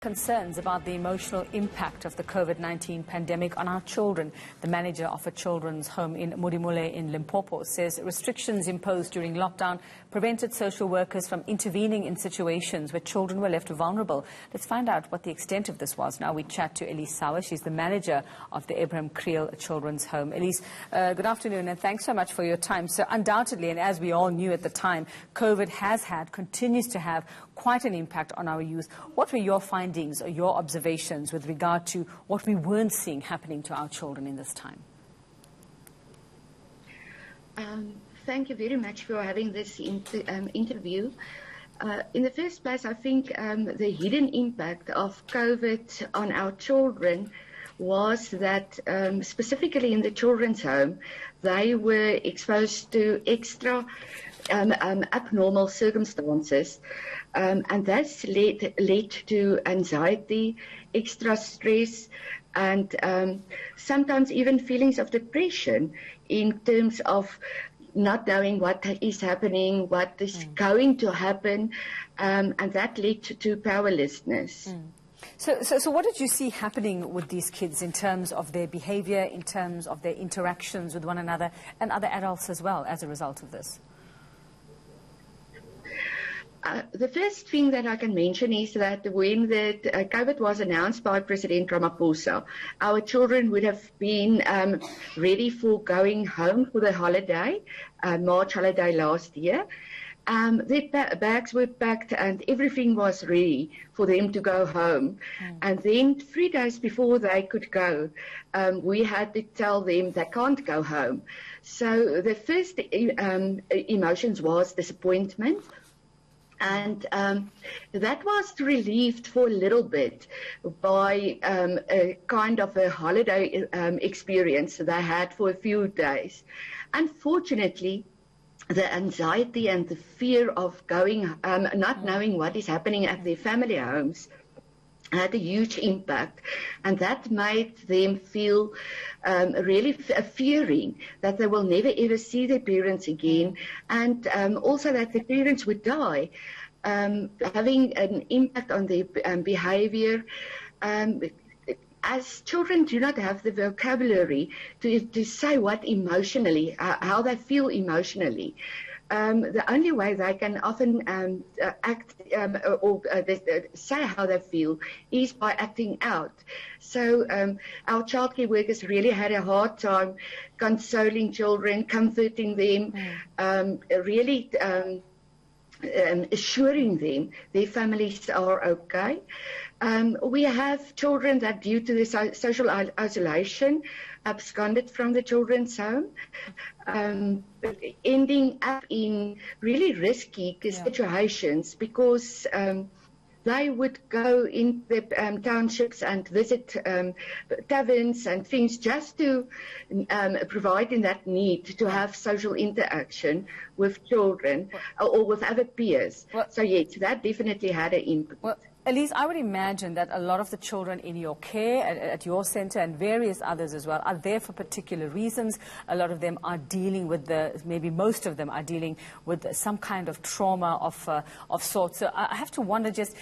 Concerns about the emotional impact of the COVID-19 pandemic on our children. The manager of a children's home in Modimolle in Limpopo says restrictions imposed during lockdown prevented social workers from intervening in situations where children were left vulnerable. Let's find out what the extent of this was. Now we chat to Elise Sauer. She's the manager of the Abraham Creel Children's Home. Elise, good afternoon and thanks so much for your time. So undoubtedly, and as we all knew at the time, COVID continues to have quite an impact on our youth. What were your findings or your observations with regard to what we weren't seeing happening to our children in this time? Thank you very much for having this interview. In the first place, I think the hidden impact of COVID on our children was that specifically in the children's home, they were exposed to extra abnormal circumstances, and that's led to anxiety, extra stress, and sometimes even feelings of depression in terms of not knowing what is happening, what is going to happen, and that led to powerlessness. So what did you see happening with these kids in terms of their behavior, in terms of their interactions with one another and other adults as well as a result of this? The first thing that I can mention is that when the COVID was announced by President Ramaphosa, our children would have been ready for going home for the holiday, March holiday last year. Their bags were packed and everything was ready for them to go home. And then 3 days before they could go, we had to tell them they can't go home. So the first emotions was disappointment. And that was relieved for a little bit by a kind of a holiday experience they had for a few days. Unfortunately, the anxiety and the fear of going, not knowing what is happening at their family homes, had a huge impact, and that made them feel really fearing that they will never ever see their parents again, and also that the parents would die, having an impact on their behavior. As children do not have the vocabulary to say what emotionally, how they feel emotionally. The only way they can often act or say how they feel is by acting out. So our childcare workers really had a hard time consoling children, comforting them, really assuring them their families are okay. We have children that, due to the social isolation, absconded from the children's home, ending up in really risky situations because they would go in the townships and visit taverns and things just to provide in that need to have social interaction with children or with other peers. So yes, that definitely had an impact. Elise, I would imagine that a lot of the children in your care at your center and various others as well are there for particular reasons. A lot of them are dealing with maybe most of them are dealing with some kind of trauma of sorts. So I have to wonder just,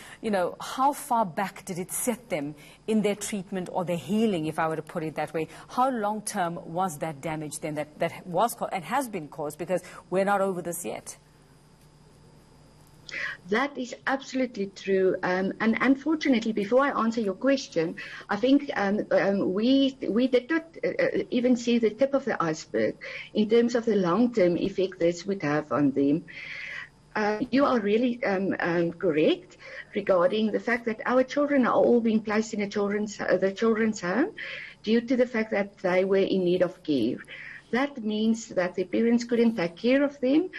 how far back did it set them in their treatment or their healing, if I were to put it that way? How long term was that damage then that was caused and has been caused, because we're not over this yet? That is absolutely true. And unfortunately, before I answer your question, I think we did not even see the tip of the iceberg in terms of the long-term effect this would have on them. You are really correct regarding the fact that our children are all being placed in the children's home due to the fact that they were in need of care. That means that their parents couldn't take care of them,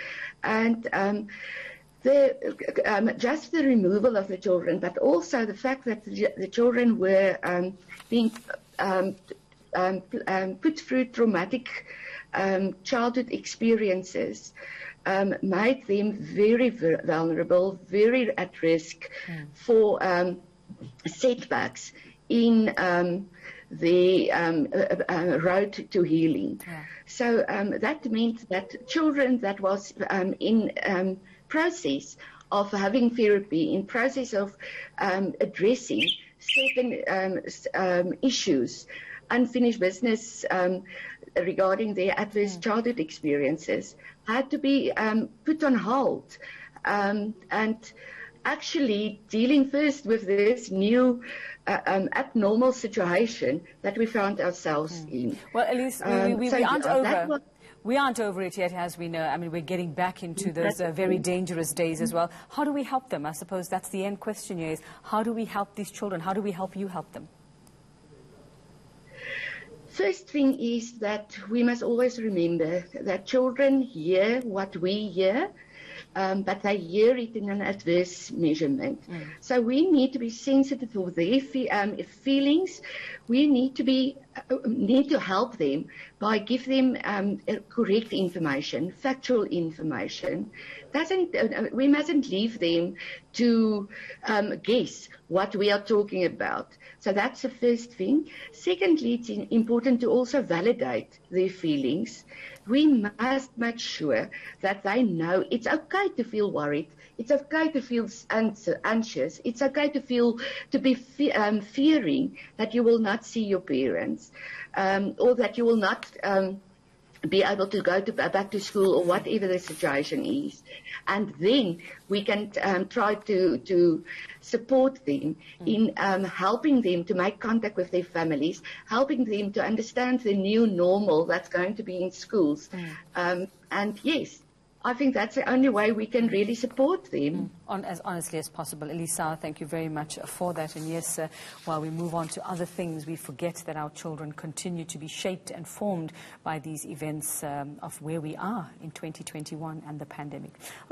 and just the removal of the children, but also the fact that the children were being put through traumatic childhood experiences, made them very vulnerable, very at risk for setbacks in the road to healing. So that meant that children that was in process of having therapy, in process of addressing certain issues, unfinished business regarding their adverse childhood experiences, had to be put on hold. And actually dealing first with this new abnormal situation that we found ourselves in. Well, Elise, we aren't over it yet, as we know. I mean, we're getting back into those very dangerous days as well. How do we help them? I suppose that's the end question here, is how do we help these children? How do we help you help them? First thing is that we must always remember that children hear what we hear, but they hear it in an adverse measurement. So we need to be sensitive to their feelings. We need to help them by giving them correct information, factual information. We mustn't leave them to guess what we are talking about. So that's the first thing. Secondly, it's important to also validate their feelings. We must make sure that they know it's okay to feel worried. It's okay to feel anxious. It's okay to be fearing that you will not see your parents, or that you will not be able to go back to school, or whatever the situation is. And then we can try to support them in helping them to make contact with their families, helping them to understand the new normal that's going to be in schools. And yes, I think that's the only way we can really support them. As honestly as possible. Elisa, thank you very much for that. And yes, while we move on to other things, we forget that our children continue to be shaped and formed by these events of where we are in 2021 and the pandemic.